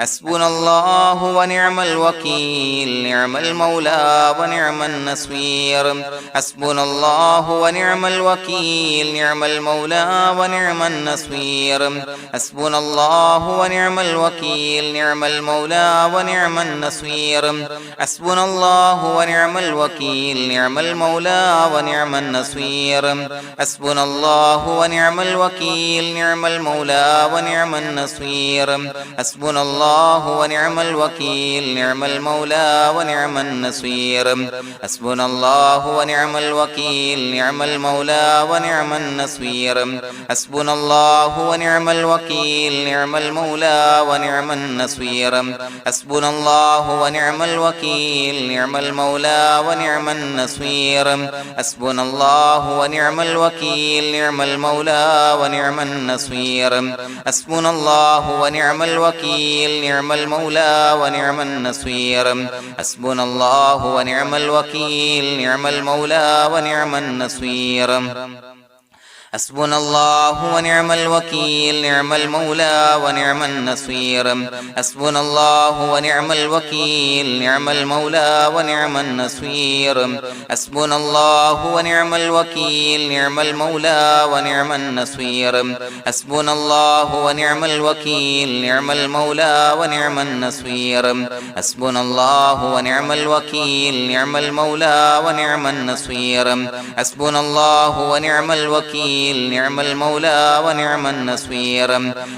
حسبنا الله ونعم الوكيل نعم المولى ونعم النصير حسبنا الله ونعم الوكيل نعم المولى ونعم النصير حسبنا الله ونعم الوكيل نعم المولى ونعم النصير حسبنا الله ونعم الوكيل نعم المولى ونعم النصير حسبنا الله ونعم الوكيل نعم المولى ونعم النصير حسبنا الله ونعم الوكيل نعم المولى ونعم النصير حسبنا الله ونعم الوكيل نعم المولى ونعم النصير حسبنا الله ونعم الوكيل نعم المولى ونعم النصير حسبنا الله ونعم الوكيل نعم المولى ونعم النصير حسبنا الله ونعم الوكيل نعم المولى ونعم النصير حسبنا الله ونعم الوكيل نعم المولى ونعم النصير حسبنا الله ونعم الوكيل نعم المولى ونعم النصير حسبنا الله ونعم الوكيل نعم المولى ونعم النصير حسبنا الله ونعم الوكيل نعم المولى ونعم النصير حسبنا الله ونعم الوكيل نعم المولى ونعم النصير حسبنا الله ونعم الوكيل نعم المولى ونعم النصير حسبنا الله ونعم الوكيل نعم المولى ونعم النصير حسبنا الله ونعم الوكيل نعم المولى ونعم النصير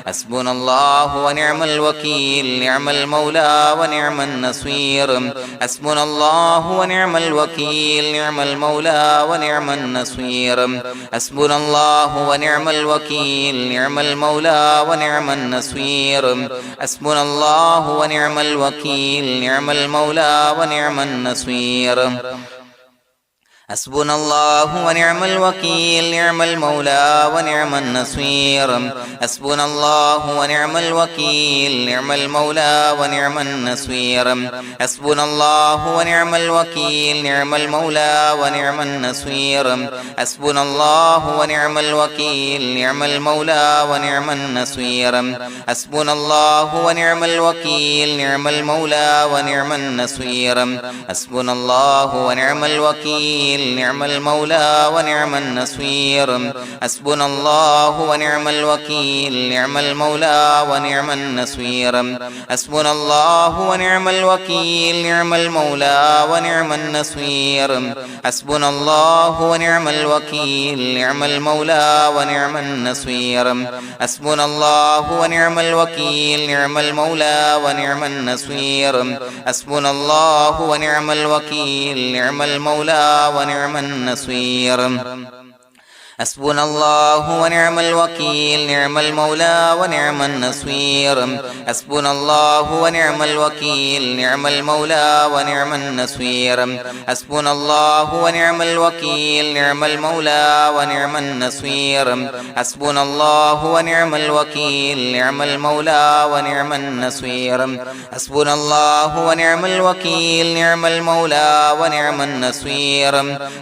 حسبنا الله ونعم الوكيل نعم المولى ونعم النصير حسبنا الله ونعم الوكيل نعم المولى ونعم النصير حسبنا الله ونعم الوكيل نعم المولى ونعم النصير حسبنا الله ونعم الوكيل نعم المولى ونعم النصير حسبنا الله ونعم الوكيل نعم المولى ونعم النصير حسبنا الله ونعم الوكيل نعم المولى ونعم النصير حسبنا الله ونعم الوكيل نعم المولى ونعم النصير حسبنا الله ونعم الوكيل نعم المولى ونعم النصير حسبنا الله ونعم الوكيل نعم المولى ونعم النصير حسبنا الله ونعم الوكيل نعم المولى ونعم النصير حسبنا الله ونعم الوكيل نعم المولى ونعم النصير حسبنا الله ونعم الوكيل نعم المولى ونعم النصير حسبنا الله ونعم الوكيل نعم المولى ونعم النصير حسبنا الله ونعم الوكيل نعم المولى ونعم النصير حسبنا الله ونعم الوكيل نعم المولى ونعم النصير حسبنا الله ونعم الوكيل نعم المولى ونعم النصير حسبنا الله ونعم الوكيل نعم المولى ونعم النصير حسبنا الله ونعم الوكيل نعم المولى ونعم النصير حسبنا الله ونعم الوكيل نعم المولى ونعم النصير حسبنا الله ونعم الوكيل نعم المولى ونعم النصير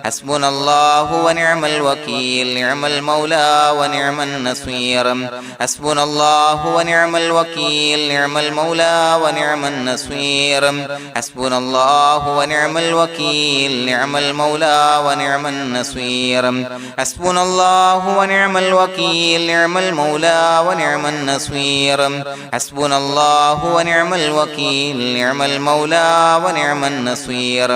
حسبنا الله ونعم الوكيل نعم المولى ونعم النصير حسبنا الله ونعم الوكيل نعم المولى ونعم النصير حسبنا الله ونعم الوكيل نعم المولى ونعم النصير حسبنا الله ونعم الوكيل نعم المولى ونعم النصير حسبنا الله ونعم الوكيل نعم المولى ونعم النصير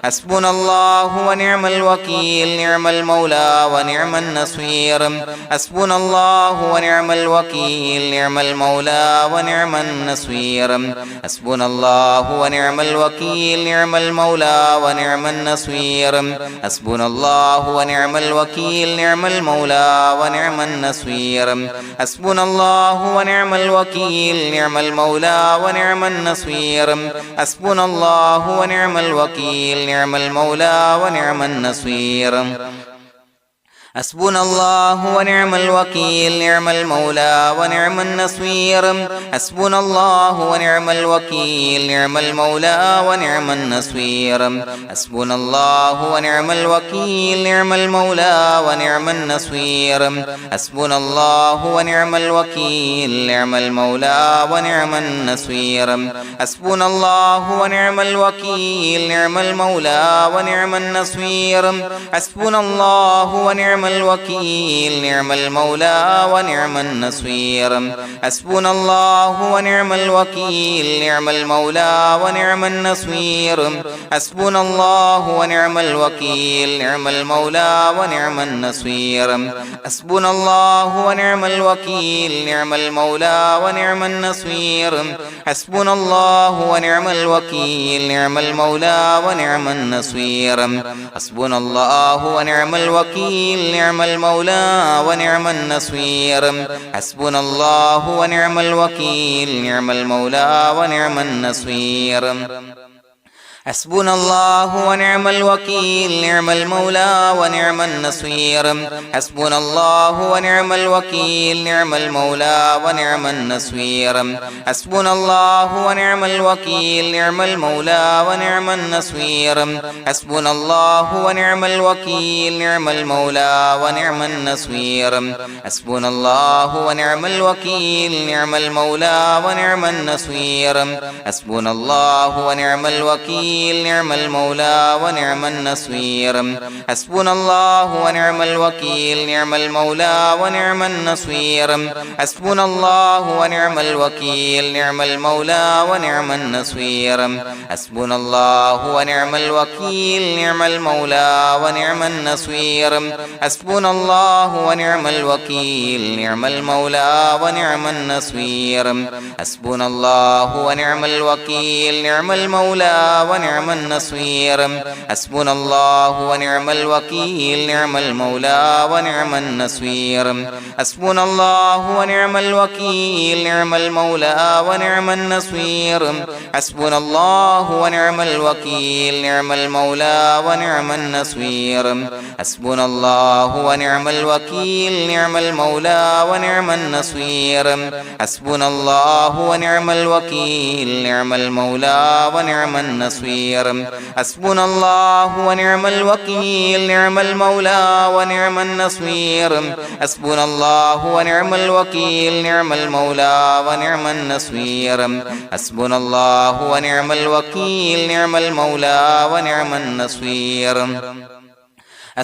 حسبنا الله ونعم الوكيل نعم المولى ونعم النصير حسبنا الله ونعم الوكيل نعم المولى ونعم النصير حسبنا الله ونعم الوكيل نعم المولى ونعم النصير حسبنا الله ونعم الوكيل نعم المولى ونعم النصير حسبنا الله ونعم الوكيل نعم المولى ونعم النصير حسبنا الله ونعم الوكيل نعم المولى ونعم النصير حسبنا الله ونعم الوكيل نعم المولى ونعم النصير حسبنا الله ونعم الوكيل نعم المولى ونعم النصير حسبنا الله ونعم الوكيل نعم المولى ونعم النصير حسبنا الله ونعم الوكيل نعم المولى ونعم النصير حسبنا الله ونعم الوكيل نعم المولى ونعم النصير حسبنا الله ونعم الوكيل نعم المولى ونعم النصير حسبنا الله ونعم الوكيل نعم المولى ونعم النصير حسبنا الله ونعم الوكيل نعم المولى ونعم النصير حسبنا الله ونعم الوكيل نعم المولى ونعم النصير حسبنا الله ونعم الوكيل نعم المولى ونعم النصير حسبنا الله ونعم الوكيل نعم المولى ونعم النصير حسبنا الله ونعم الوكيل نعم المولى ونعم النصير حسبنا الله ونعم الوكيل نعم المولى ونعم النصير حسبنا الله ونعم الوكيل نعم المولى ونعم النصير حسبنا الله ونعم الوكيل نعم المولى ونعم النصير حسبنا الله ونعم الوكيل نعم المولى ونعم النصير حسبنا الله ونعم الوكيل نعم المولى ونعم النصير حسبنا الله ونعم الوكيل نعم المولى ونعم النصير حسبنا الله ونعم الوكيل نعم المولى ونعم النصير حسبنا الله ونعم الوكيل نعم المولى ونعم النصير حسبنا الله ونعم الوكيل نعم المولى ونعم النصير حسبنا الله ونعم الوكيل نعم المولى ونعم النصير حسبنا الله ونعم الوكيل نعم المولى ونعم النصير حسبنا الله ونعم الوكيل نعم المولى ونعم النصير حسبنا الله ونعم الوكيل نعم المولى ونعم النصير حسبنا الله ونعم الوكيل نعم المولى ونعم النصير حسبنا الله ونعم الوكيل نعم المولى ونعم النصير حسبنا الله ونعم الوكيل نعم المولى ونعم النصير حسبنا الله ونعم الوكيل نعم المولى ونعم النصير حسبنا الله ونعم الوكيل نعم المولى ونعم النصير حسبنا الله ونعم الوكيل نعم المولى ونعم النصير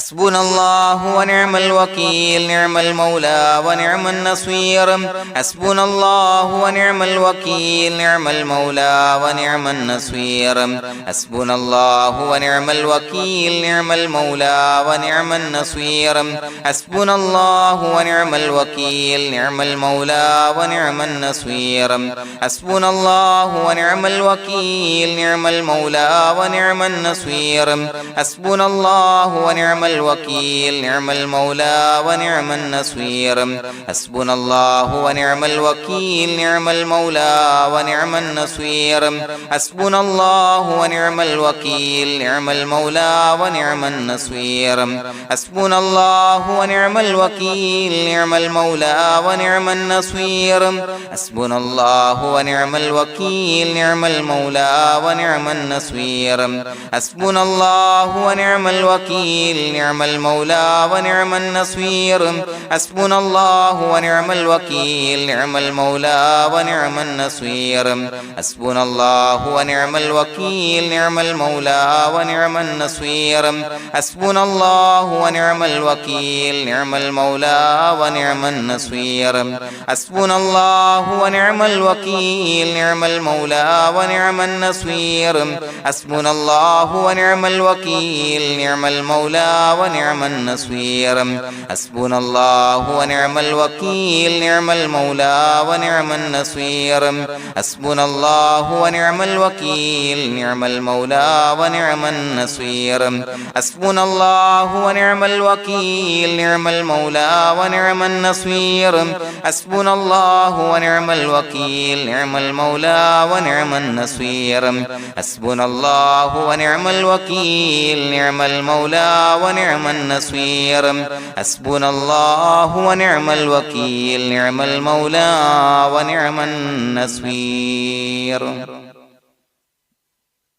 حسبنا الله ونعم الوكيل نعم المولى ونعم النصير حسبنا الله ونعم الوكيل نعم المولى ونعم النصير حسبنا الله ونعم الوكيل نعم المولى ونعم النصير حسبنا الله ونعم الوكيل نعم المولى ونعم النصير حسبنا الله ونعم الوكيل نعم المولى ونعم النصير حسبنا الله ونعم الوكيل نعم المولى ونعم النصير حسبنا الله ونعم الوكيل نعم المولى ونعم النصير حسبنا الله ونعم الوكيل نعم المولى ونعم النصير حسبنا الله ونعم الوكيل نعم المولى ونعم النصير حسبنا الله ونعم الوكيل نعم المولى ونعم النصير حسبنا الله ونعم الوكيل نعم المولى ونعم النصير حسبنا الله ونعم الوكيل نعم المولى ونعم النصير حسبنا الله ونعم الوكيل نعم المولى ونعم النصير حسبنا الله ونعم الوكيل نعم المولى ونعم النصير حسبنا الله ونعم الوكيل نعم المولى ونعم النصير حسبنا الله ونعم الوكيل نعم المولى ونعم النصير حسبنا الله ونعم الوكيل نعم المولى ونعم النصير حسبنا الله ونعم الوكيل نعم المولى ونعم النصير حسبنا الله ونعم الوكيل نعم المولى ونعم النصير حسبنا الله ونعم الوكيل نعم المولى ونعم النصير حسبنا الله ونعم الوكيل نعم المولى ونعم النصير حسبنا الله ونعم الوكيل نعم المولى ونعم النصير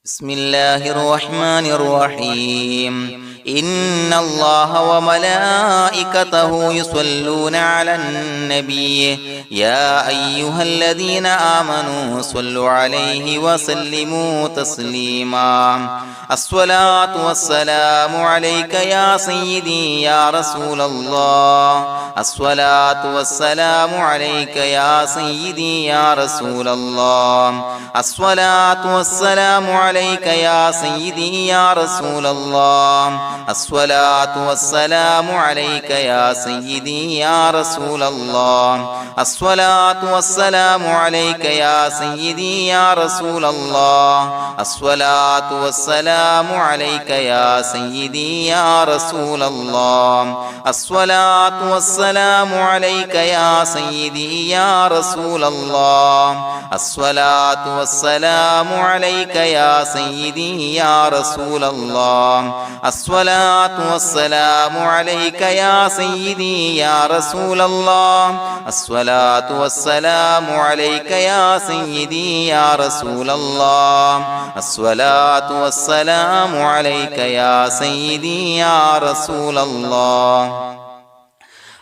بسم الله الرحمن الرحيم إن الله وملائكته يصلون على النبي يا أيها الذين آمنوا صلوا عليه وسلموا تسليما الصلاة والسلام عليك يا سيدي يا رسول الله الصلاة والسلام عليك يا سيدي يا رسول الله الصلاة والسلام عليك يا سيدي يا رسول الله الصلاة والسلام عليك يا سيدي يا رسول الله الصلاة والسلام عليك يا سيدي يا رسول الله الصلاة والسلام عليك يا سيدي يا رسول الله الصلاة والسلام عليك يا سيدي يا رسول الله الصلاة والسلام عليك يا سيدي يا رسول الله الصلاة والسلام عليك يا سيدي يا رسول الله الصلاة والسلام عليك يا سيدي يا رسول الله الصلاة والسلام عليك يا سيدي يا رسول الله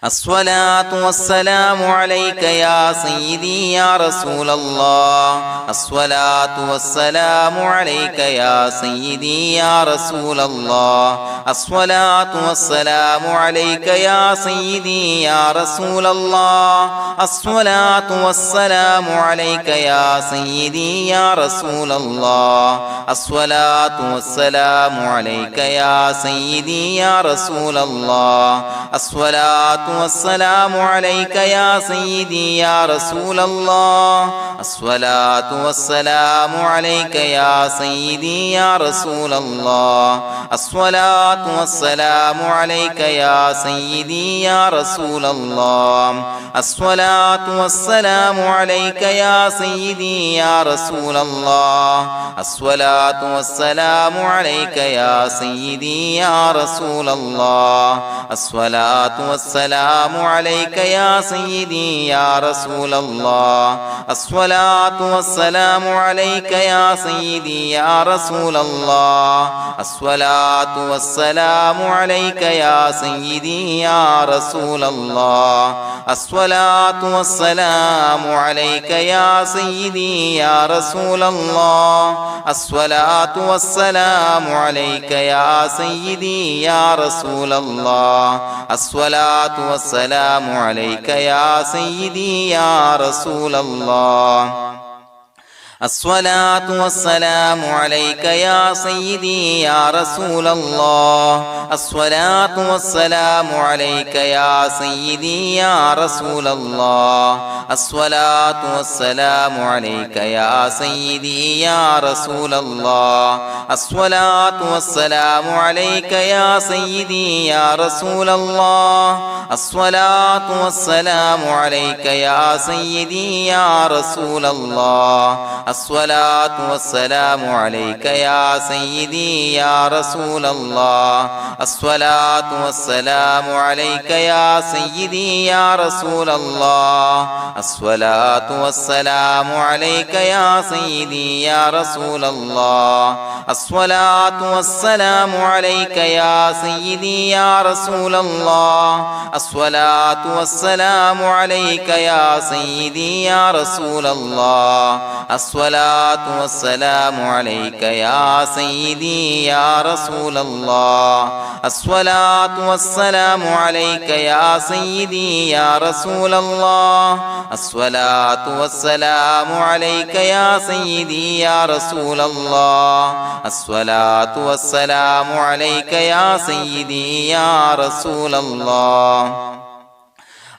الصلاة والسلام عليك يا سيدي يا رسول الله الصلاة والسلام عليك يا سيدي يا رسول الله الصلاة والسلام عليك يا سيدي يا رسول الله الصلاة والسلام عليك يا سيدي يا رسول الله الصلاة والسلام عليك يا سيدي يا رسول الله الصلاة والسلام عليك يا سيدي يا رسول الله الصلاة والسلام عليك يا سيدي يا رسول الله الصلاة والسلام عليك يا سيدي يا رسول الله الصلاة والسلام عليك يا سيدي يا رسول الله الصلاة والسلام عليك يا سيدي يا رسول الله الصلاة والسلام عليك يا سيدي يا رسول الله الصلاة والسلام عليك يا سيدي يا رسول الله الصلاة والسلام عليك يا سيدي يا رسول الله الصلاة والسلام عليك يا سيدي يا رسول الله الصلاة والسلام عليك يا سيدي يا رسول الله الصلاة والسلام عليك يا سيدي يا رسول الله الصلاة والسلام عليك يا سيدي يا رسول الله الصلاة والسلام عليك يا سيدي يا رسول الله الصلاة والسلام عليك يا سيدي يا رسول الله الصلاة والسلام عليك يا سيدي يا رسول الله الصلاة والسلام عليك يا سيدي يا رسول الله الصلاة والسلام عليك يا سيدي يا رسول الله الصلاة والسلام عليك يا سيدي يا رسول الله الصلاة والسلام عليك يا سيدي يا رسول الله الصلاة والسلام عليك يا سيدي يا رسول الله الصلاة والسلام عليك يا سيدي يا رسول الله الصلاة والسلام عليك يا سيدي يا رسول الله الصلاة والسلام عليك يا سيدي يا رسول الله الصلاة والسلام عليك يا سيدي يا رسول الله الصلاة والسلام عليك يا سيدي يا رسول الله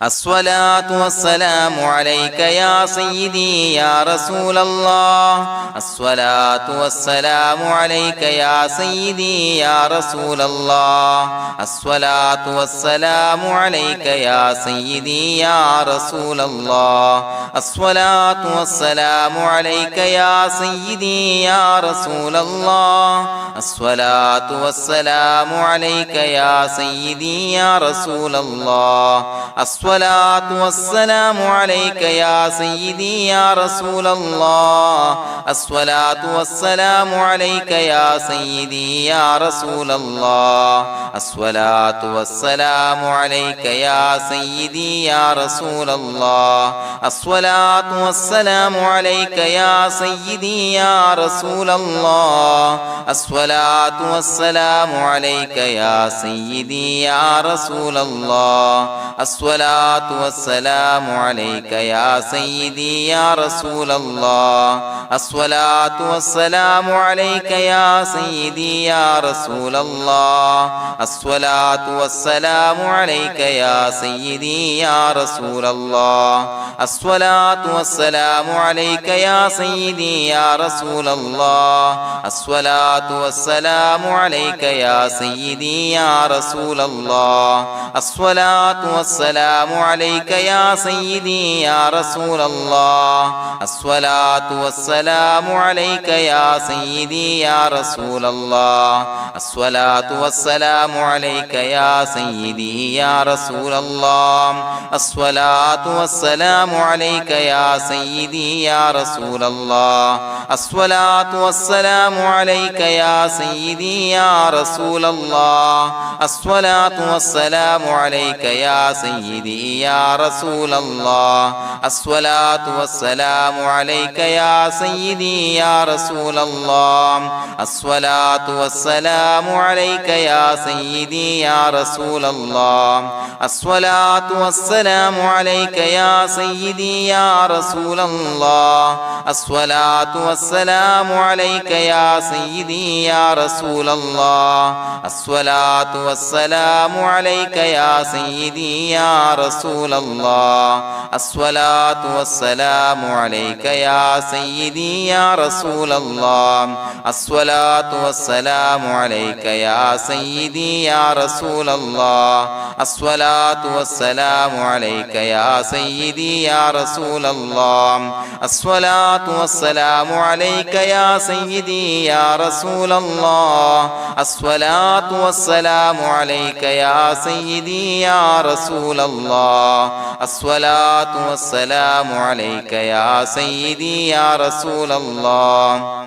الصلاة والسلام عليك يا سيدي يا رسول الله الصلاة والسلام عليك يا سيدي يا رسول الله الصلاة والسلام عليك يا سيدي يا رسول الله الصلاة والسلام عليك يا سيدي يا رسول الله الصلاة والسلام عليك يا سيدي يا رسول الله الصلاة والسلام عليك يا سيدي يا رسول الله الصلاة والسلام عليك يا سيدي يا رسول الله الصلاة والسلام عليك يا سيدي يا رسول الله الصلاة والسلام عليك يا سيدي يا رسول الله الصلاة والسلام عليك يا سيدي يا رسول الله الصلاة والسلام عليك يا سيدي يا رسول الله الصلاة والسلام عليك يا سيدي يا رسول الله الصلاة والسلام عليك يا سيدي يا رسول الله الصلاة والسلام عليك يا سيدي يا رسول الله الصلاة والسلام عليك يا سيدي يا رسول الله الصلاة والسلام عليك يا سيدي يا رسول الله الصلاة والسلام عليك يا سيدي يا رسول الله الصلاة والسلام عليك يا سيدي يا رسول الله الصلاة والسلام عليك يا سيدي يا رسول الله الصلاة والسلام عليك يا سيدي يا رسول الله الصلاة والسلام عليك يا سيدي يا رسول الله الصلاة والسلام عليك يا سيدي يا رسول الله الصلاة والسلام عليك يا سيدي يا رسول الله الصلاة والسلام عليك يا سيدي يا رسول الله الصلاة والسلام عليك يا سيدي يا رسول الله الصلاة والسلام عليك يا سيدي يا رسول الله الصلاة والسلام عليك يا سيدي يا رسول الله الصلاة والسلام عليك يا سيدي يا رسول الله الصلاة والسلام عليك يا سيدي يا رسول الله الصلاة والسلام عليك يا سيدي يا رسول الله الصلاة والسلام عليك يا سيدي يا رسول الله الصلاة والسلام عليك يا سيدي يا رسول الله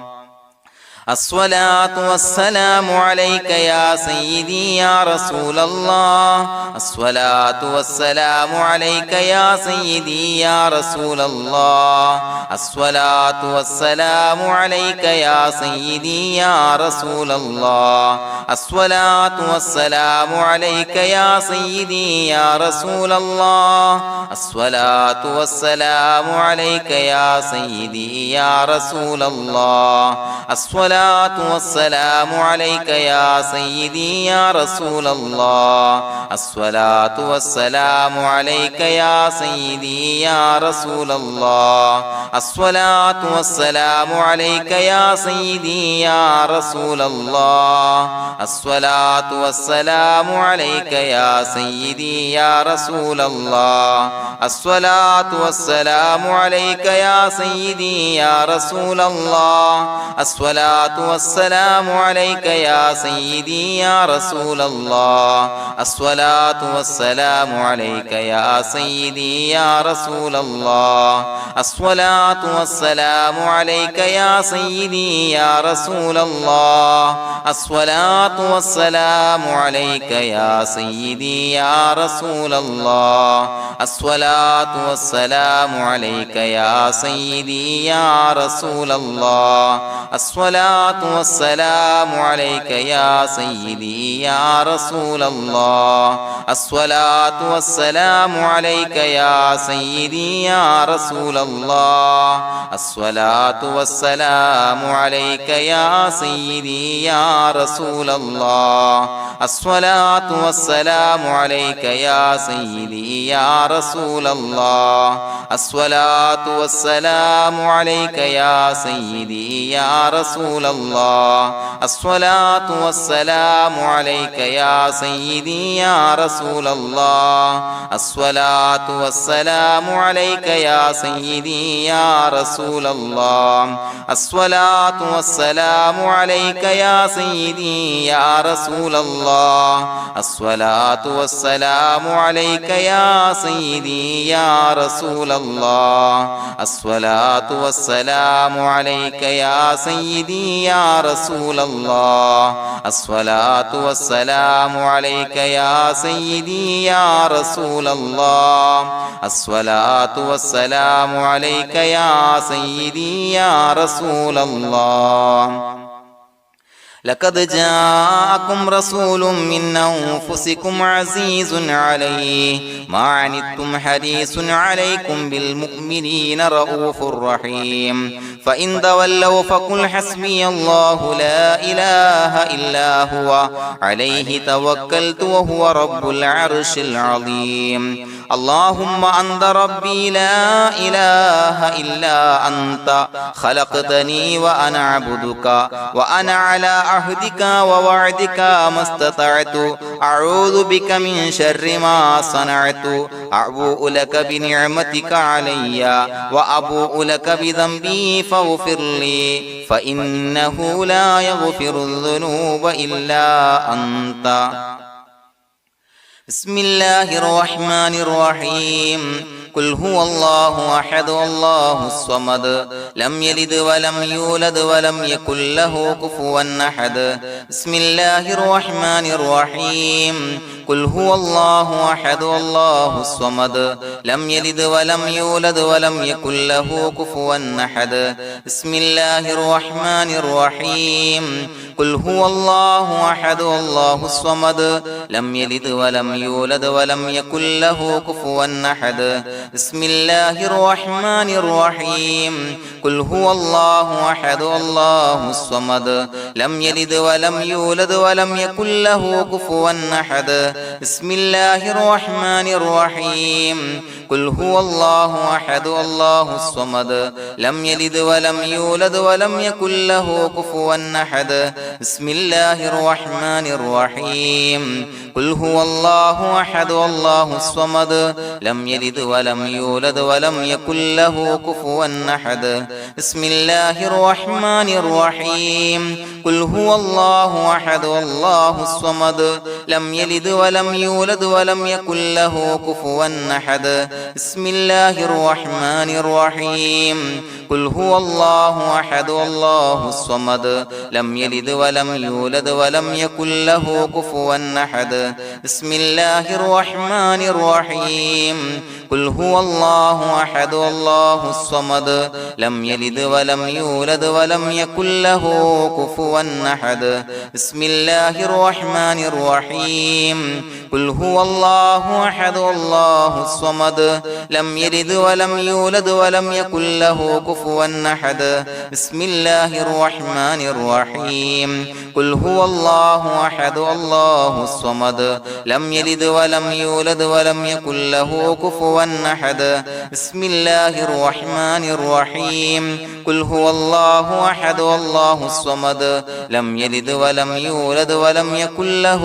الصلاة والسلام عليك يا سيدي يا رسول الله الصلاة والسلام عليك يا سيدي يا رسول الله الصلاة والسلام عليك يا سيدي يا رسول الله الصلاة والسلام عليك يا سيدي يا رسول الله الصلاة والسلام عليك يا سيدي يا رسول الله الصلاة والسلام عليك يا سيدي يا رسول الله الصلاة والسلام عليك يا سيدي يا رسول الله الصلاة والسلام عليك يا سيدي يا رسول الله الصلاة والسلام عليك يا سيدي يا رسول الله الصلاة والسلام عليك يا سيدي يا رسول الله الصلاة والسلام عليك يا سيدي يا رسول الله الصلاة والسلام عليك يا سيدي يا رسول الله الصلاة والسلام عليك يا سيدي يا رسول الله الصلاة والسلام عليك يا سيدي يا رسول الله الصلاة والسلام عليك يا سيدي يا رسول الله الصلاة الصلاة والسلام عليك يا سيدي يا رسول الله الصلاة والسلام عليك يا سيدي يا رسول الله الصلاة والسلام عليك يا سيدي يا رسول الله الصلاة والسلام عليك يا سيدي يا رسول الله الصلاة والسلام عليك يا سيدي يا رسول الله الصلاة والسلام عليك يا سيدي يا رسول الله الصلاة والسلام عليك يا سيدي يا رسول الله الصلاة والسلام عليك يا سيدي يا رسول الله الصلاة والسلام عليك يا سيدي يا رسول الله الصلاة والسلام عليك يا سيدي يا رسول الله الصلاة والسلام عليك يا سيدي يا رسول الله الصلاة والسلام عليك يا سيدي يا رسول الله لقد جاءكم رسول من أنفسكم عزيز عليه ما عنتم حريص عليكم بالمؤمنين رؤوف رحيم فإن تولوا فقل حسبي الله لا إله إلا هو عليه توكلت وهو رب العرش العظيم اللهم أنت ربي لا إله إلا أنت خلقتني وأنا عبدك وأنا على عهدك ووعدك ما استطعت أعوذ بك من شر ما صنعت أبوء لك بنعمتك علي وأبوء لك بذنبي فاغفر لي فإنه لا يغفر الذنوب إلا أنت بسم الله الرحمن الرحيم قل هو الله أحد الله الصمد لم يلد ولم يولد ولم يكن له كفوا أحد بسم الله الرحمن الرحيم قل هو الله أحد الله الصمد لم يلد ولم يولد ولم يكن له كفوا أحد بسم الله الرحمن الرحيم قل هو الله أحد الله الصمد لم يلد ولم يولد ولم يكن له كفوا أحد بسم الله الرحمن الرحيم قل هو الله أحد الله الصمد لم يلد ولم يولد ولم يكن له كفوا أحد بسم الله الرحمن الرحيم قل هو الله أحد الله الصمد لم يلد ولم يولد ولم يكن له كفوا أحد بسم الله الرحمن الرحيم قل هو الله أحد الله الصمد لم يلد ولم يولد ولم يكن له كفوا أحد بسم الله الرحمن الرحيم قل هو الله أحد الله الصمد لم يلد ولم يولد ولم يكن له كفوا أحد بسم الله الرحمن الرحيم قل هو الله أحد الله الصمد لم يلد ولم يولد ولم يكن له كفوا أحد بسم الله الرحمن الرحيم قل هو الله أحد الله الصمد لم يلد ولم يولد ولم يكن له كفوا أحد بسم الله الرحمن الرحيم قل هو الله أحد الله الصمد لم يلد ولم يولد ولم يكن له كفوا أحد بسم الله الرحمن الرحيم قل هو الله أحد الله الصمد لم يلد ولم يولد ولم يكن له كفوا أحد بسم الله الرحمن الرحيم قل هو الله أحد الله الصمد لم يلد ولم يولد ولم يكن له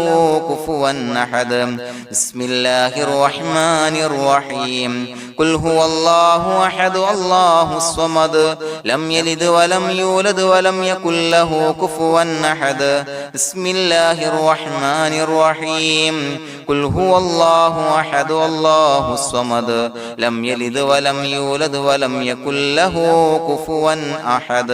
كفوا أحد بسم الله الرحمن الرحيم قل هو الله أحد الله الصمد لم يلد ولم يولد ولم يكن له كفوا أحد بسم الله الرحمن الرحيم قل هو الله أحد الله الصمد لم يلد ولم يولد ولم يكن له كفوا أحد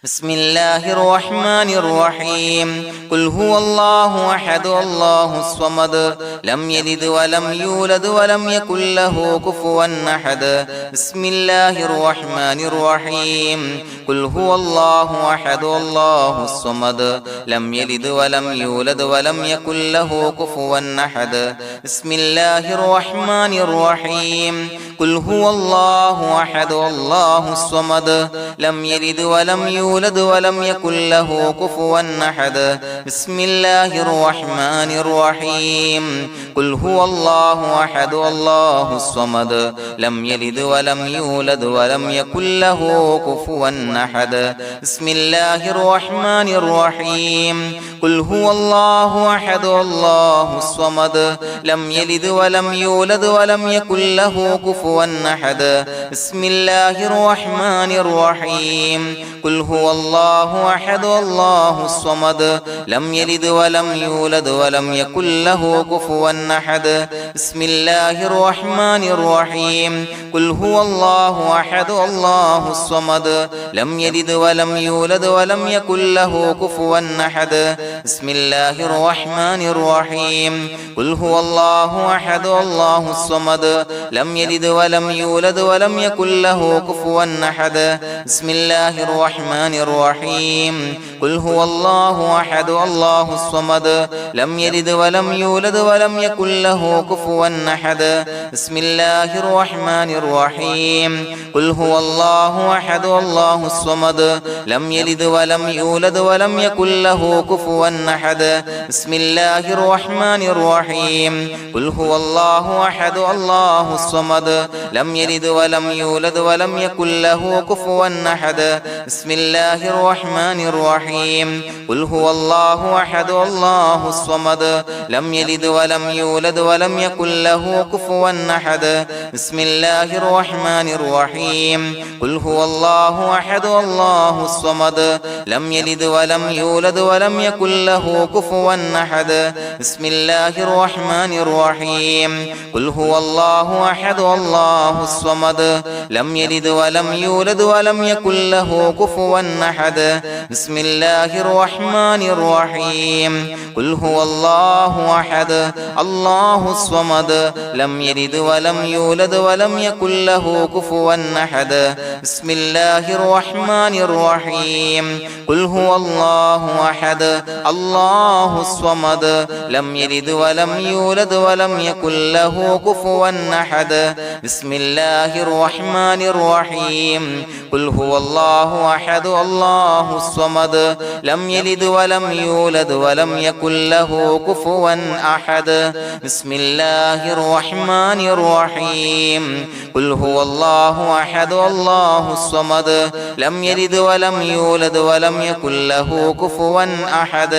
بسم الله الرحمن الرحيم قل هو الله أحد الله الصمد لم يلد ولم يولد ولم يكن له كفوا أحد بسم الله الرحمن الرحيم قل هو الله أحد الله الصمد لم يلد ولم يولد ولم يكن له كفوا أحد بسم الله الرحمن الرحيم قل هو الله أحد الله الصمد لم يلد ولم يولد ولم يكن له كفوا أحد بسم الله الرحمن الرحيم قل هو الله أحد الله الصمد لم يلد ولم يولد ولم يكن له كفوا أحد بسم الله الرحمن الرحيم قل هو الله أحد الله الصمد لم يلد ولم يولد ولم يكن له كفوا أحد بسم الله الرحمن الرحيم قل هو الله أحد الله الصمد لم يلد ولم يولد ولم يكن له كفوا أحد بسم الله الرحمن الرحيم قل هو الله أحد الله الصمد لم يلد ولم يولد ولم يكن له كفوا أحد بسم الله الرحمن الرحيم قل هو الله أحد الله الصمد لم يلد ولم يولد ولم يكن له كفوا أحد بسم الله الرحمن الرحيم قل هو الله أحد الله الصمد لم يلد ولم يولد ولم يكن له كفوا أحد بسم الله الرحمن الرحيم قل هو الله أحد الله الصمد لم يلد ولم يولد ولم يكن له كفوا أحد بسم الله الرحمن الرحيم قل هو الله أحد الله الصمد لم يلد ولم يولد ولم يكن له كفوا أحد بسم الله الرحمن الرحيم قل هو الله أحد الله الصمد لم يلد ولم يولد ولم يكن له كفوا أحد بسم الله الرحمن الرحيم قل هو الله أحد الله الصمد لم يلد ولم يولد ولم يكن له كفوا أحد بسم الله الرحمن الرحيم قل هو الله أحد الله الصمد لم يلد ولم يولد ولم يكن له كفوا أحد بسم الله الرحمن الرحيم قل هو الله أحد الله الصمد لم يلد ولم يولد ولم يكن له كفوا أحد بسم الله الرحمن الرحيم قل هو الله أحد الله الصمد لم يلد ولم يولد ولم يكن له كفوا أحد بسم الله الرحمن الرحيم قل هو الله أحد الله الصمد لم يلد ولم يولد ولم يكن له كفوا أحد بسم الله الرحمن الرحيم قل هو الله أحد الله الصمد لم يلد ولم يولد ولم يكن له كفوا أحد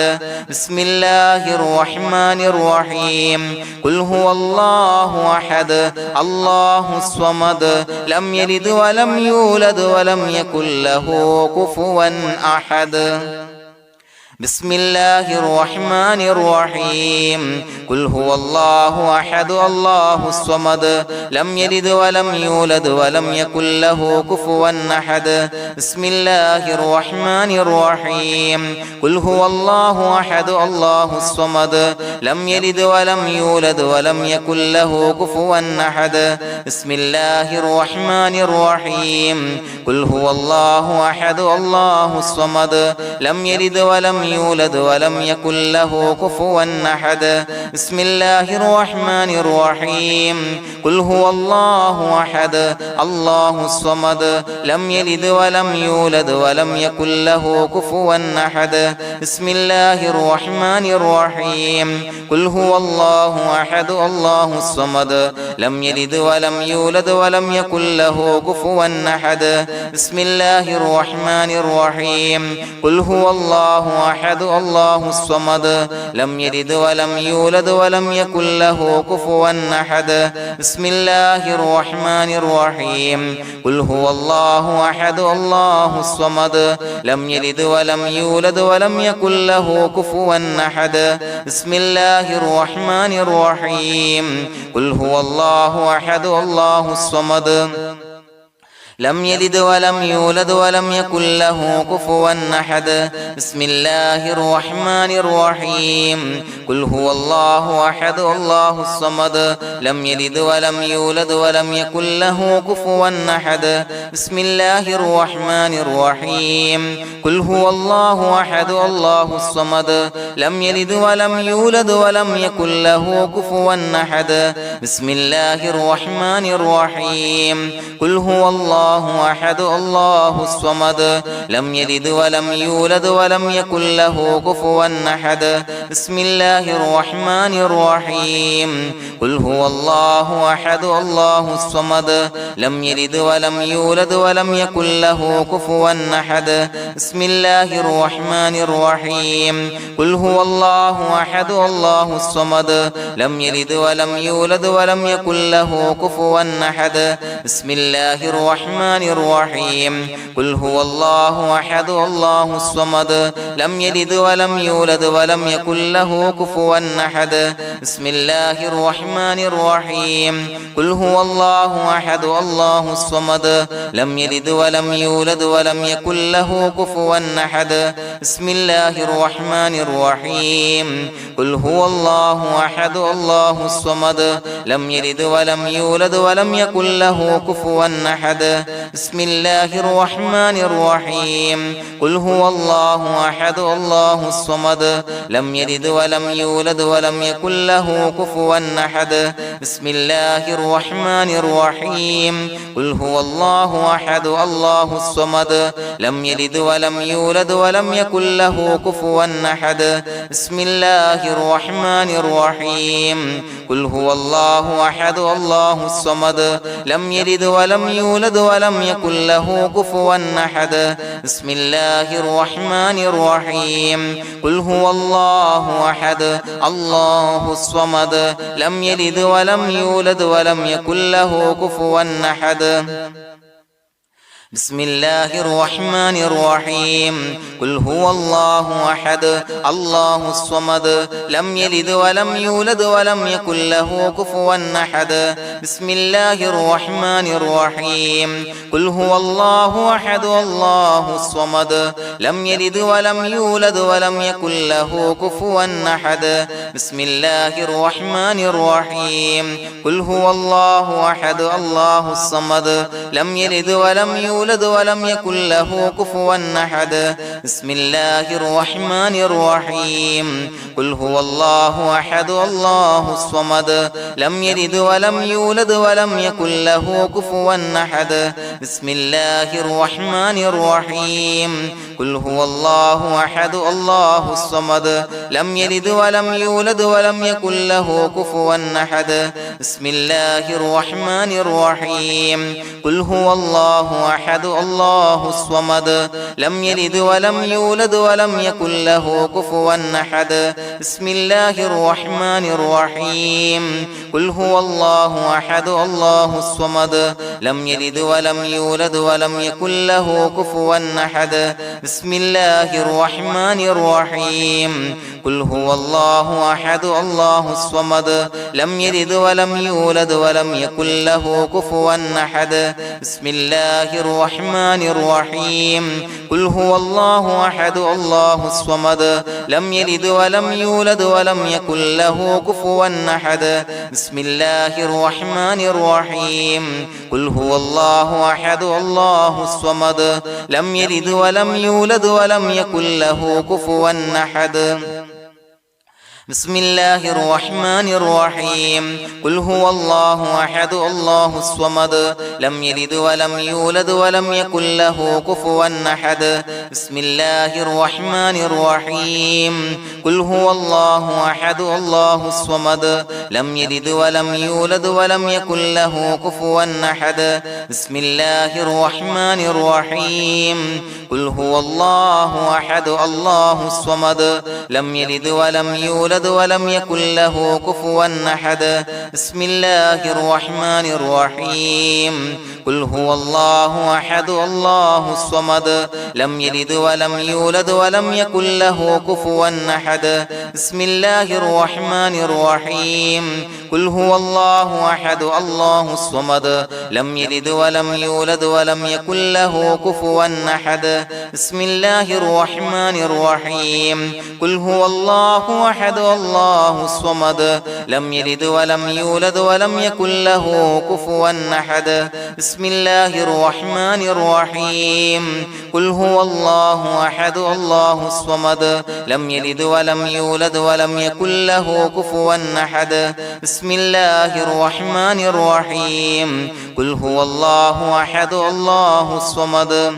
بسم الله الرحمن الرحيم قل هو الله أحد الله الصمد لم يلد ولم يولد ولم يكن له كفوا أحد بسم الله الرحمن الرحيم قل هو الله أحد الله الصمد لم يلد ولم يولد ولم يكن له كفوا أحد بسم الله الرحمن الرحيم قل هو الله أحد الله الصمد لم يلد ولم يولد ولم يكن له كفوا أحد بسم الله الرحمن الرحيم قل هو الله أحد الله الصمد لم يلد ولم يولد ولم يكن له كفوا أحد بسم الله الرحمن الرحيم قل هو الله أحد الله الصمد لم يلد ولم يولد ولم يكن له كفوا أحد بسم الله الرحمن الرحيم قل هو الله أحد الله الصمد لم يلد ولم يولد ولم يكن له كفوا أحد بسم الله الرحمن الرحيم قل هو الله أحد الله الصمد لم يلد ولم يولد ولم يكن له كفوا أحد بسم الله الرحمن الرحيم قل هو الله أحد الله الصمد لم يلد ولم يولد ولم يكن له كفوا أحد بسم الله الرحمن الرحيم قل هو الله أحد الله الصمد لم يلد ولم يولد ولم يكن له كفوا أحد بسم الله الرحمن الرحيم قل هو الله أحد الله الصمد لم يلد ولم يولد ولم يكن له كفوا أحد بسم الله الرحمن الرحيم قل هو الله أحد الله الصمد لم يلد ولم يولد ولم يكن له كفوا أحد بسم الله الرحمن الرحيم قل هو الله أحد الله الصمد لم يلد ولم يولد ولم يكن له كفوا أحد بسم الله الرحمن الرحيم قل هو الله أحد الله الصمد لم يلد ولم يولد ولم يكن له كفوا أحد بسم الله الرحمن الرحيم قل هو الله أحد الله الصمد لم يلد ولم يولد ولم يكن له كفوا أحد بسم الله الرحمن الرحيم قل هو الله أحد الله الصمد لم يلد ولم يولد ولم يكن له كفوا أحد بسم الله الرحمن الرحيم قل هو الله أحد الله الصمد لم يلد ولم يولد ولم يكن له كفوا أحد بسم الله الرحمن الرحيم قل هو الله أحد الله الصمد لم يلد ولم يولد ولم يكن له كفوا أحد بسم الله الرحمن الرحيم قل هو الله أحد الله الصمد لم يلد ولم يولد ولم يكن له كفوا أحد بسم الله الرحمن الرحيم قل هو الله أحد الله الصمد لم يلد ولم يولد ولم يكن له كفوا أحد بسم الله الرحمن الرحيم قل هو الله أحد الله الصمد لم يلد ولم يولد ولم يكن له كفوا أحد بسم الله الرحمن الرحيم قل هو الله أحد الله الصمد لم يلد ولم يولد ولم يكن له كفوا أحد بسم الله الرحمن الرحيم قل هو الله أحد الله الصمد لم يلد ولم يولد ولم يكن له كفوا أحد بسم الله الرحمن الرحيم قل هو الله أحد الله الصمد لم يلد ولم يولد ولم يكن له كفوا أحد بسم الله الرحمن الرحيم قل هو الله أحد الله الصمد لم يلد ولم يولد ولم يكن له كفوا أحد بسم الله الرحمن الرحيم قل هو الله أحد الله الصمد لم يلد ولم يولد ولم يكن له كفوا أحد بسم الله الرحمن الرحيم قل هو الله أحد الله الصمد لم يلد ولم يولد ولم يكن له كفوا أحد بسم الله الرحمن الرحيم قل هو الله أحد الله الصمد لم يلد ولم يولد ولم يكن له كفوا أحد بسم الله الرحمن الرحيم قل هو الله أحد الله الصمد لم يلد ولم يولد ولم يكن له كفوا أحد بسم الله الرحمن الرحيم قل هو الله أحد الله الصمد لم يلد ولم يولد ولم يكن له كفوا أحد بسم الله الرحمن الرحيم قل هو الله أحد الله الصمد لم يلد ولم يولد ولم يكن له كفوا أحد بسم الله الرحمن الرحيم قل هو الله أحد الله الصمد لم يلد ولم يولد ولم يكن له كفوا أحد بسم الله الرحمن الرحيم قل هو الله أحد الله الصمد لم يلد ولم يولد ولم يكن له كفوا أحد بسم الله الرحمن الرحيم قل هو الله أحد الله الصمد لم يلد ولم يولد ولم يكن له كفوا أحد بسم الله الرحمن الرحيم قل هو الله أحد الله الصمد لم يلد ولم يولد ولم يكن له كفوا أحد بسم الله الرحمن الرحيم قل هو الله أحد الله الصمد لم يلد ولم يولد ولم يكن له كفوا أحد بسم الله الرحمن الرحيم قل هو الله أحد الله الصمد لم يلد ولم يولد ولم يكن له كفوا أحد بسم الله الرحمن الرحيم قل هو الله أحد الله الصمد لم يلد ولم يولد ولم يكن له كفوا أحد بسم الله الرحمن الرحيم قل هو الله أحد الله الصمد لم يلد ولم يولد ولم يكن له كفوا أحد بسم الله الرحمن الرحيم قل هو الله أحد الله الصمد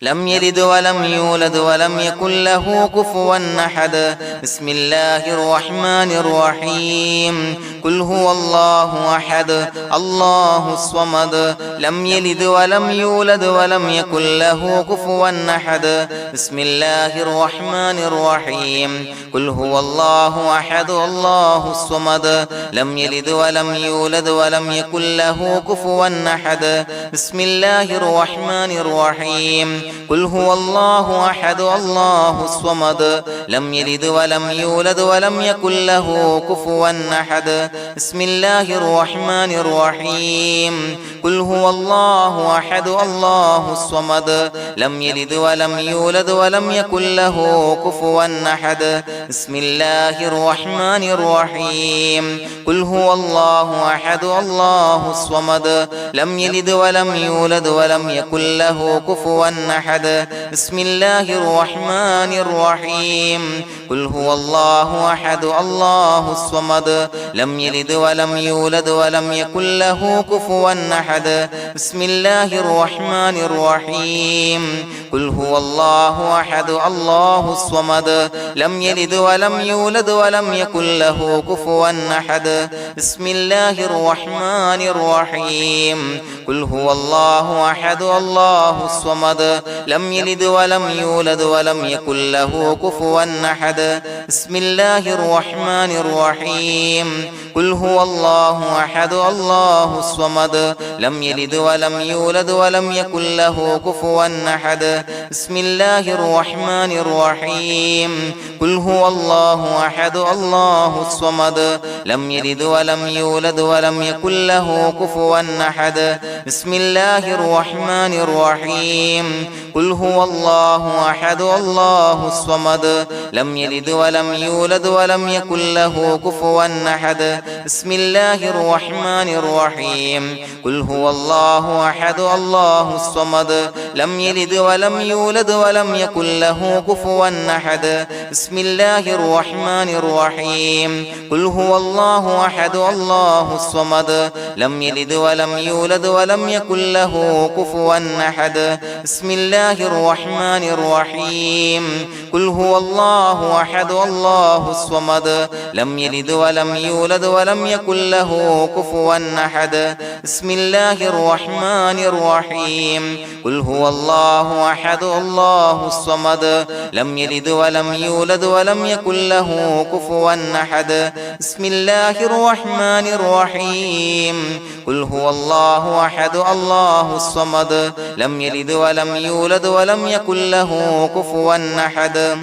لم يلد ولم يولد ولم يكن له كفوا أحد بسم الله الرحمن الرحيم قل هو الله أحد الله الصمد لم يلد ولم يولد ولم يكن له كفوا أحد بسم الله الرحمن الرحيم قل هو الله أحد الله الصمد لم يلد ولم يولد ولم يكن له كفوا أحد بسم الله الرحمن الرحيم قل هو الله أحد الله الصمد لم يلد ولم يولد ولم يكن له كفوا أحد بسم الله الرحمن الرحيم قل هو الله أحد الله الصمد لم يلد ولم يولد ولم يكن له كفوا أحد بسم الله الرحمن الرحيم قل هو الله أحد الله الصمد لم يلد ولم يولد ولم يكن له كفوا أحد بسم الله الرحمن الرحيم قل هو الله أحد الله الصمد لم يلد ولم يولد ولم يكن له كفوا أحد بسم الله الرحمن الرحيم قل هو الله أحد الله الصمد لم يلد ولم يولد ولم يكن له كفوا أحد بسم الله الرحمن الرحيم قل هو الله أحد الله الصمد لم يلد ولم يولد ولم يكن له كفوا أحد بسم الله الرحمن الرحيم قل هو الله أحد الله الصمد لم يلد ولم يولد ولم يكن له كفوا أحد بسم الله الرحمن الرحيم قل هو الله أحد الله الصمد لم يلد ولم يولد ولم يكن له كفوا أحد بسم الله الرحمن الرحيم قل هو الله أحد الله الصمد لم يلد ولم يولد ولم يكن له كفوا أحد بسم الله الرحمن الرحيم قل هو الله أحد الله الصمد لم يلد ولم يولد ولم يكن له كفوا أحد بسم الله الرحمن الرحيم قل هو الله أحد الله الصمد لم يلد ولم يولد ولم يكن له كفوا أحد بسم الله الرحمن الرحيم قل هو الله أحد الله الصمد لم يلد ولم يولد ولم يكن له كفوا أحد بسم الله الرحمن الرحيم قل هو الله أحد الله الصمد لم يلد ولم يولد ولم يكن له كفوا أحد بسم الله الرحمن الرحيم قل هو الله أحد الله الصمد لم يلد ولم يولد ولم يكن له كفوا أحد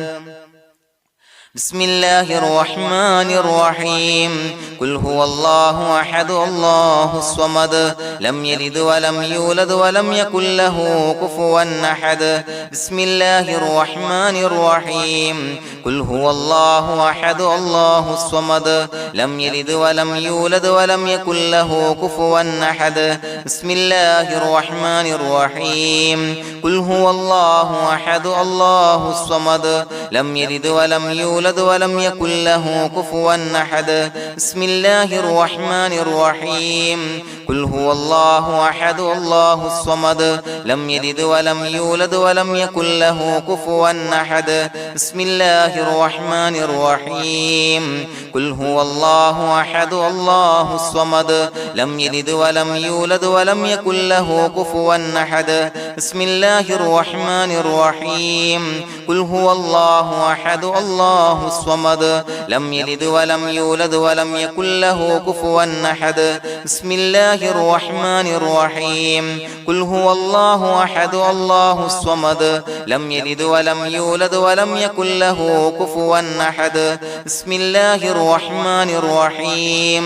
بسم الله الرحمن الرحيم قل هو الله أحد الله الصمد لم يلد ولم يولد ولم يكن له كفوا أحد بسم الله الرحمن الرحيم قل هو الله أحد الله الصمد لم يلد ولم يولد ولم يكن له كفوا أحد بسم الله الرحمن الرحيم قل هو الله أحد الله الصمد لم يلد ولم يولد ولم يكن له كفوا أحد بسم الله الرحمن الرحيم قل هو الله أحد الله الصمد لم يلد ولم يولد ولم يكن له كفوا أحد بسم الله الرحمن الرحيم قل هو الله أحد الله الصمد لم يلد ولم يولد ولم يكن له كفوا أحد بسم الله الله الرحمن الرحيم قل هو الله أحد الله الصمد لم يلد ولم يولد ولم يكن له كفوا أحد بسم الله الرحمن الرحيم قل هو الله أحد الله الصمد لم يلد ولم يولد ولم يكن له كفوا أحد بسم الله الرحمن الرحيم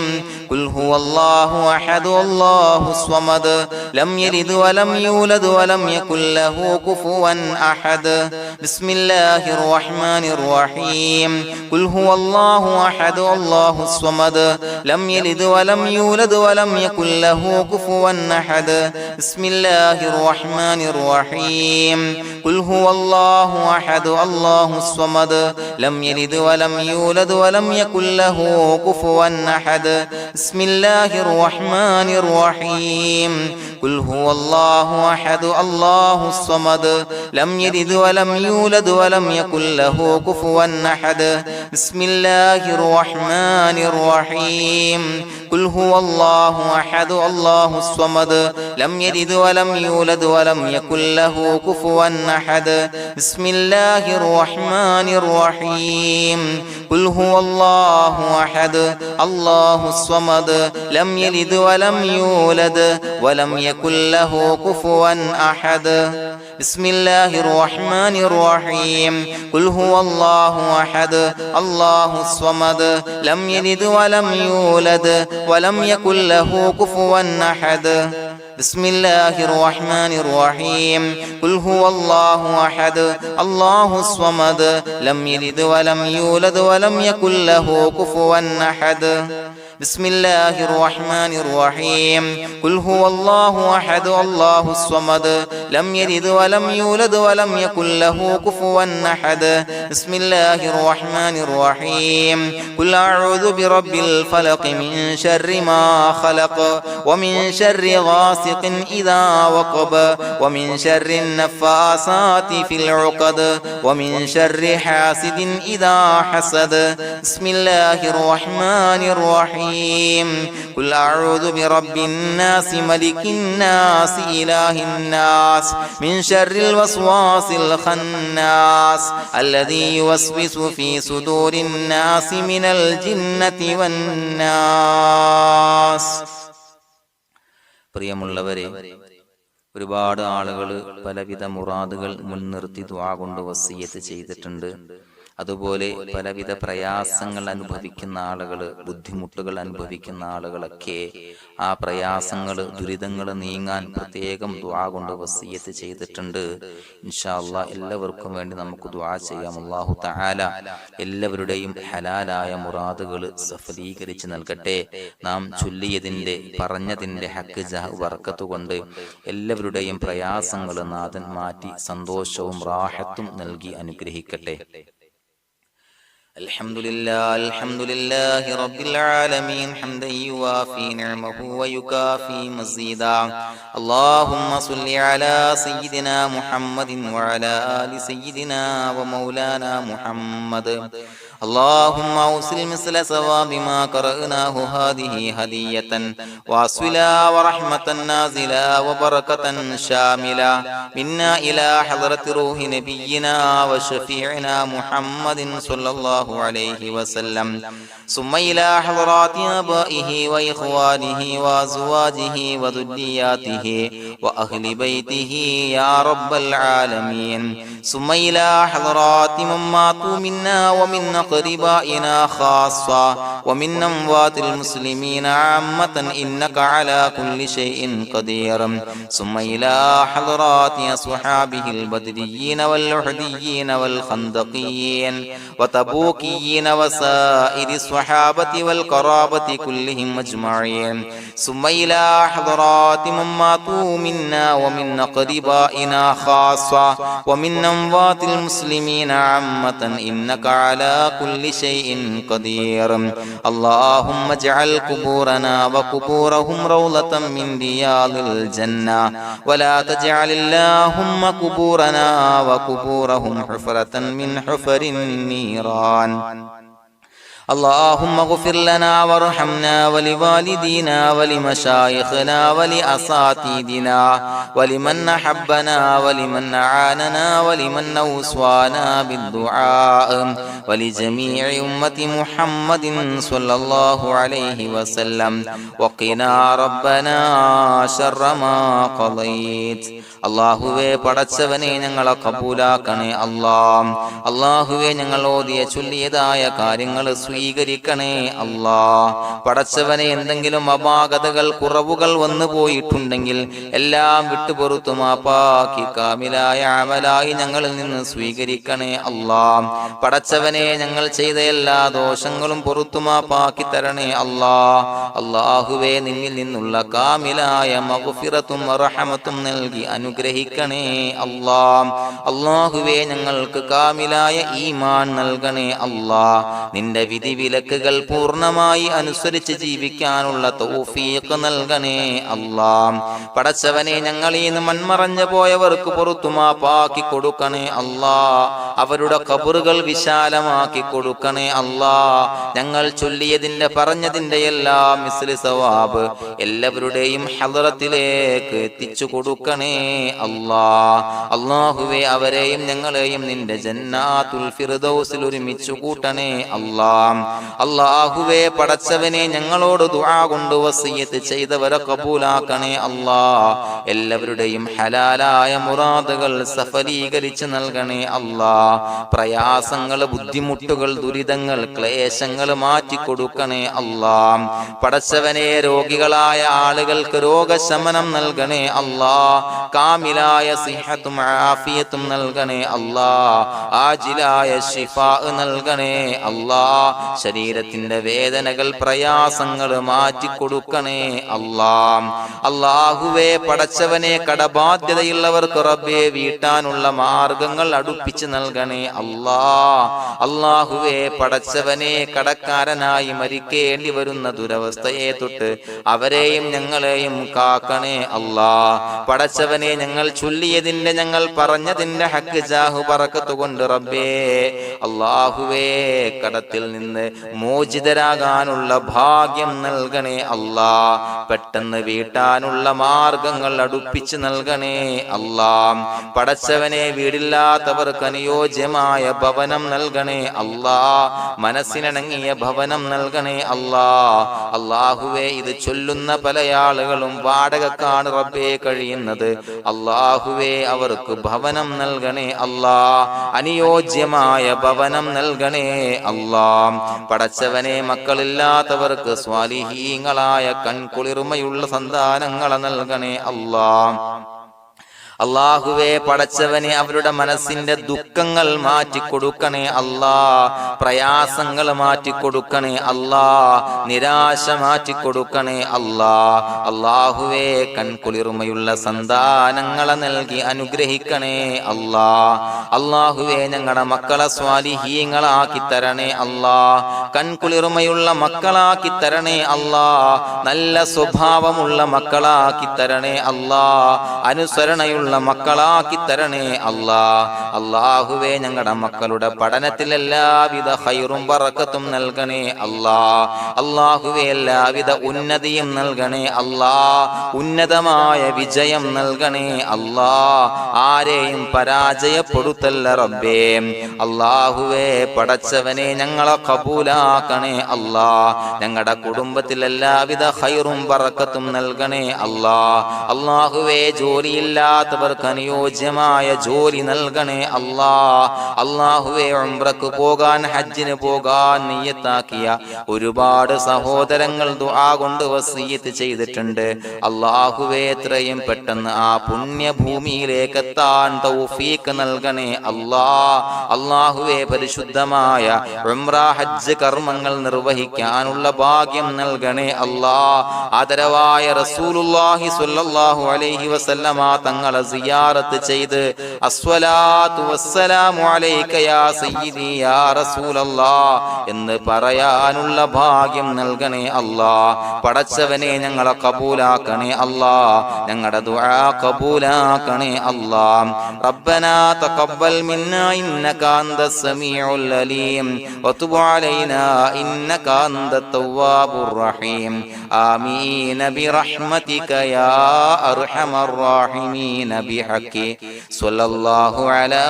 قل هو الله أحد الله الصمد لم يلد ولم يولد ولم يكن له كفوا أحد بسم الله الرحمن الرحيم قل هو الله أحد الله الصمد لم يلد ولم يولد ولم يكن له كفوا أحد بسم الله الرحمن الرحيم قل هو الله أحد الله الصمد لم يلد ولم يولد ولم يكن له كفوا أحد بسم الله الرحمن الرحيم قل هو الله أحد الله الصمد لم يلد ولم يولد ولم يكن له كفوا أحد بسم الله الرحمن الرحيم قل هو الله أحد الله الصمد لم يلد ولم يولد ولم يكن له كفوا أحد بسم الله الرحمن الرحيم قل هو الله أحد الله الصمد لم يلد ولم يولد ولم يكن له كفوا أحد بسم الله الرحمن الرحيم قل هو الله أحد الله الصمد لم يلد ولم يولد ولم يكن له كفوا أحد بسم الله الرحمن الرحيم قل هو الله أحد الله الصمد لم يلد ولم يولد ولم يكن له كفوا أحد بسم الله الرحمن الرحيم قل هو الله أحد الله الصمد لم يلد ولم يولد ولم يكن له كفوا أحد بسم الله الرحمن الرحيم قل أعوذ برب الفلق من شر ما خلق ومن شر غاسق إذا وقب ومن شر النفاثات في العقد ومن شر حاسد إذا حسد بسم الله الرحمن الرحيم قل أعوذ برب الناس ملك الناس إله الناس من شر الوسواس الخناس الذي يوسوس في صدور الناس من الجنة والناس. പ്രിയമുള്ളവരെ, ഒരുപാട് ആളുകൾ പലവിധ മുറാദുകൾ മുൻനിർത്തി ദുആ കൊണ്ട് വസിയ്യത്ത് ചെയ്തിട്ടുണ്ട്. അതുപോലെ പലവിധ പ്രയാസങ്ങൾ അനുഭവിക്കുന്ന ആളുകൾ, ബുദ്ധിമുട്ടുകൾ അനുഭവിക്കുന്ന ആളുകളൊക്കെ ആ പ്രയാസങ്ങൾ, ദുരിതങ്ങൾ നീങ്ങാൻ പ്രത്യേകം ദുആ കൊണ്ട് വസിയ്യത്ത് ചെയ്തിട്ടുണ്ട്. ഇൻഷാ അല്ലാഹ് എല്ലാവർക്കും വേണ്ടി നമുക്ക് ദുആ ചെയ്യാം. അല്ലാഹു തആല എല്ലാവരുടെയും ഹലാലായ മുറാദുകൾ സഫലീകരിച്ച് നൽകട്ടെ. നാം ചൊല്ലിയതിൻ്റെ, പറഞ്ഞതിൻ്റെ ഹക്ക് ജാഹ് ബർക്കത്ത് കൊണ്ട് എല്ലാവരുടെയും പ്രയാസങ്ങൾ നാഥൻ മാറ്റി സന്തോഷവും റാഹത്തും നൽകി അനുഗ്രഹിക്കട്ടെ. الحمد لله رب العالمين حمدا يوافي نعمه ويكافي مزيدا. اللهم صل على سيدنا محمد وعلى آل سيدنا ومولانا محمد. اللهم أوصل مثل ثواب ما قرأناه هذه هدية واصلا ورحمة نازلا وبركة شاملا منا إلى حضرة روح نبينا وشفيعنا محمد صلى الله عليه وسلم، ثم إلى حضرات آبائه وإخوانه وأزواجه وذرياته وأهل بيته يا رب العالمين، ثم إلى حضرات من ماتوا منا ومن أقربائنا خاصة ومن أموات المسلمين عامة إنك على كل شيء قدير، ثم إلى حضرات أصحابه البدريين والأحديين والخندقيين وتبوكيين وسائر الصحابة والقرابة كلهم أجمعين، ثم إلى حضرات من ماتوا منا ومن أقربائنا خاصة ومن أموات المسلمين عامة إنك على كل شيء قدير. اللهم اجعل قبورنا وقبورهم روضة من رياض الجنة، ولا تجعل اللهم قبورنا وقبورهم حفرة من حفر النيران. اللهم اغفر لنا وارحمنا ولوالدينا ولمشايخنا ولأساتذتنا ولمن أحبنا ولمن أعاننا ولمن أوصانا بالدعاء ولجميع أمة محمد صلى الله عليه وسلم وقنا ربنا شر ما قضيت. അള്ളാഹുവേ പടച്ചവനെ ഞങ്ങളെ കബൂലാക്കണേ അല്ലാഹ്. അള്ളാഹുവേ ഞങ്ങൾ ഓതിയ ചൊല്ലിയതായ കാര്യങ്ങൾ സ്വീകരിക്കണേ അല്ലാഹ്. പടച്ചവനെ എന്തെങ്കിലും അപാകതകൾ കുറവുകൾ വന്നു പോയിട്ടുണ്ടെങ്കിൽ എല്ലാം വിട്ടുപുറത്തു മാപ്പാക്കി കാമിലായ അമലായി ഞങ്ങളിൽ നിന്ന് സ്വീകരിക്കണേ അല്ലാഹ്. പടച്ചവനെ ഞങ്ങൾ ചെയ്ത എല്ലാ ദോഷങ്ങളും പുറത്തു മാപ്പാക്കി തരണേ അല്ലാഹ്. അള്ളാഹുവേ നിന്നിൽ നിന്നുള്ള കാമിലായ മഗ്ഫിറത്തും റഹമത്തും നൽകി അനുഗ്രഹിക്കണേ അല്ലാഹ്. അല്ലാഹുവേ ഞങ്ങൾക്ക് കാമിലായ ഈമാൻ നൽകണേ അല്ലാഹ്. നിന്റെ വിധിവിലക്കുകൾ പൂർണ്ണമായി അനുസരിച്ച് ജീവിക്കാനുള്ള തൗഫീഖ് നൽകണേ അല്ലാഹ്. പടച്ചവനെ ഞങ്ങളിൽ നിന്ന് മൺമറഞ്ഞു പോയവർക്ക് പുറത്തു മാപ്പാക്കി കൊടുക്കണേ അല്ലാഹ്. അവരുടെ ഖബറുകൾ വിശാലമാക്കി കൊടുക്കണേ അല്ലാഹ്. ഞങ്ങൾ ചൊല്ലിയതിന്റെ പറഞ്ഞതിന്റെ എല്ലാം മിസ്ലി സവാബ് എല്ലാവരുടെയും ഹളറത്തിലേക്ക് എത്തിച്ചു കൊടുക്കണേ അല്ലാഹ്. അല്ലാഹുവേ അവരെയും ഞങ്ങളെയും നിന്റെ ജന്നാത്തുൽ ഫിർദൗസിൽ ഒരുമിച്ചു കൂട്ടണേ അല്ലാഹ്. അല്ലാഹുവേ പടച്ചവനെ ഞങ്ങളോട് ദുആ കൊണ്ട് വസിയത്ത് ചെയ്തവരെ കബൂലാക്കണേ അല്ലാഹ്. എല്ലാവരുടെയും ഹലാലായ മുറാദുകൾ സഫലീകരിച്ച് നൽകണേ അല്ലാഹ്. പ്രയാസങ്ങൾ, ബുദ്ധിമുട്ടുകൾ, ദുരിതങ്ങൾ, ക്ലേശങ്ങൾ മാറ്റിക്കൊടുക്കണേ അല്ലാഹ്. പടച്ചവനെ രോഗികളായ ആളുകൾക്ക് രോഗശമനം നൽകണേ അല്ലാഹ്. കാമിലായ സിഹത്തും ആഫിയത്തും നൽകണേ അല്ലാഹ്. ആജിലായ ശിഫാ നൽകണേ അല്ലാഹ്. ശരീരത്തിന്റെ വേദനകൾ, പ്രയാസങ്ങൾ മാറ്റിക്കൊടുക്കണേ അല്ലാഹ്. അല്ലാഹുവേ പടച്ചവനെ കടബാധ്യതയുള്ളവർക്ക് റബ്ബേ വീട്ടാനുള്ള മാർഗങ്ങൾ അടുപ്പിച്ച് നൽകണേ അല്ലാഹ്. അല്ലാഹുവേ പടച്ചവനെ കടക്കാരനായി മരിക്കേണ്ടി വരുന്ന ദുരവസ്ഥയെ തൊട്ട് അവരെയും ഞങ്ങളെയും കാക്കണേ അല്ലാഹ്. പടച്ചവനെ ഞങ്ങൾ ചൊല്ലിയതിന്റെ ഞങ്ങൾ പറഞ്ഞതിന്റെ ഹക്ക് ജാഹു ബറക്കത്ത് കൊണ്ട് റബ്ബേ അല്ലാഹുവേ കടത്തിൽ നിന്ന് മോചിതരാകാനുള്ള ഭാഗ്യം നൽകണേ അല്ലാഹ്. പെട്ടെന്ന് വീട്ടാനുള്ള മാർഗങ്ങൾ അടുപ്പിച്ച് നൽകണേ അല്ലാഹ്. പടച്ചവനെ വീടില്ലാത്തവർക്ക് അനുയോജ്യമായ ഭവനം നൽകണേ അല്ലാഹ്. മനസ്സിനിണങ്ങിയ ഭവനം നൽകണേ അല്ലാഹ്. അല്ലാഹുവേ ഇത് ചൊല്ലുന്ന പല ആളുകളും വാടകക്കാണ് റബ്ബേ കഴിയുന്നത്. അല്ലാഹുവേ അവർക്ക് ഭവനം നൽകണേ അല്ലാഹ്. അനുയോജ്യമായ ഭവനം നൽകണേ അല്ലാഹ്. പടച്ചവനെ മക്കളില്ലാത്തവർക്ക് സ്വാലിഹീങ്ങളായ കൺകുളിർമയുള്ള സന്താനങ്ങളെ നൽകണേ അല്ലാഹ്. അല്ലാഹുവേ പടച്ചവനെ അവരുടെ മനസ്സിന്റെ ദുഃഖങ്ങൾ മാറ്റിക്കൊടുക്കണേ അല്ലാഹ്. പ്രയാസങ്ങൾ മാറ്റിക്കൊടുക്കണേ അല്ലാഹ്. നിരാശ മാറ്റിക്കൊടുക്കണേ അല്ലാഹ്. അല്ലാഹുവേ കൺകുളിർമയുള്ള സന്താനങ്ങളെ നൽകി അനുഗ്രഹിക്കണേ അല്ലാഹ്. അല്ലാഹുവേ ഞങ്ങളുടെ മക്കളെ സ്വാലിഹീങ്ങളാക്കി തരണേ അല്ലാഹ്. കൺകുളിർമയുള്ള മക്കളാക്കി തരണേ അല്ലാഹ്. നല്ല സ്വഭാവമുള്ള മക്കളാക്കി തരണേ അല്ലാഹ്. അനുസരണയുള്ള മക്കളാക്കി തരണേ അല്ലാഹ്. അല്ലാഹുവേ ഞങ്ങളുടെ മക്കളുടെ പഠനത്തിൽ എല്ലാവിധ ഖൈറും ബറക്കത്തും നൽകണേ അല്ലാഹ്. അല്ലാഹുവേ എല്ലാവിധ ഉന്നതിയും നൽകണേ അല്ലാഹ്. ഉന്നതമായ വിജയം നൽകണേ അല്ലാഹ്. ആരെയും പരാജയപ്പെടുത്തല്ല റബ്ബേ. അല്ലാഹുവേ പടച്ചവനെ ഞങ്ങളെ കബൂലാക്കണേ അല്ലാഹ്. ഞങ്ങളുടെ കുടുംബത്തിൽ എല്ലാവിധ ഖൈറും ബറക്കത്തും നൽകണേ അല്ലാഹ്. അല്ലാഹുവേ ജോലിയില്ലാത്ത അനുയോജ്യമായ ജോലി നൽകണേ അല്ലാഹ്. അല്ലാഹുവേ ഉംറക്ക് പോകാൻ, ഹജ്ജിന് പോകാൻ നിയ്യത്താക്കിയ ഒരുപാട് സഹോദരങ്ങൾ ദുആ കൊണ്ട് വസിയത്ത് ചെയ്തിട്ടുണ്ട്. അല്ലാഹുവേ എത്രയും പെട്ടെന്ന് ആ പുണ്യഭൂമിയിലേക്ക് എത്താൻ തൗഫീഖ് നൽകണേ അല്ലാഹ്. അല്ലാഹുവേ പരിശുദ്ധമായ ഉംറ ഹജ്ജ് കർമ്മങ്ങൾ നിർവഹിക്കാനുള്ള ഭാഗ്യം നൽകണേ അല്ലാഹ്. ആദരവായ റസൂലുള്ളാഹി സ്വല്ലല്ലാഹു അലൈഹി വസല്ലമ തങ്ങളെ തങ്ങളെ സിയാറത്ത് ചെയ്ത് അസ്സലാത്തു വസ്സലാമു അലൈക യാ സയ്യിദി യാ റസൂലല്ലാഹ് എന്ന് പറയാനുള്ള ഭാഗ്യം നൽകണേ അല്ലാ. പടച്ചവനെ ഞങ്ങളെ കബൂലാക്കണേ അല്ലാ, ഞങ്ങളുടെ ദുആ കബൂലാക്കണേ അല്ലാ. റബ്ബനാ തഖബ്ബൽ മിന്നാ ഇന്നക അന്തസ് സമീഉൽ അലീം വതുബ് അലൈനാ ഇന്നക അന്തത് തവ്വാബുർ റഹീം. ആമീൻ ബിറഹ്മതിക യാ അർഹമർ റഹീമീൻ ബിഹഖി സ്വല്ലല്ലാഹു അലാ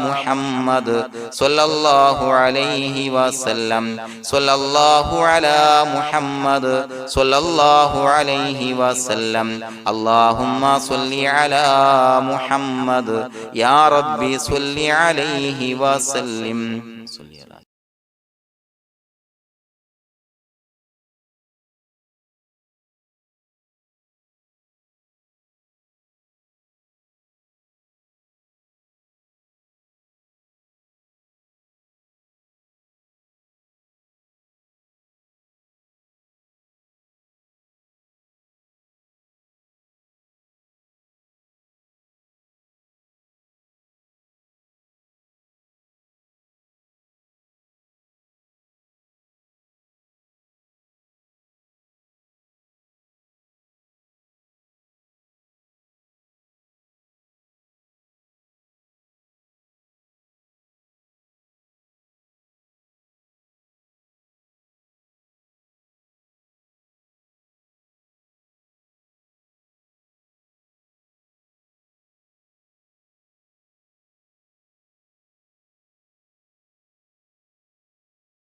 മുഹമ്മദ് സ്വല്ലല്ലാഹു അലൈഹി വസല്ലം സ്വല്ലല്ലാഹു അലാ മുഹമ്മദ് സ്വല്ലല്ലാഹു അലൈഹി വസല്ലം. അല്ലാഹുമ്മ സ്വല്ലി അലാ മുഹമ്മദ് യാ റബ്ബി സ്വല്ലി അലൈഹി വസല്ലം.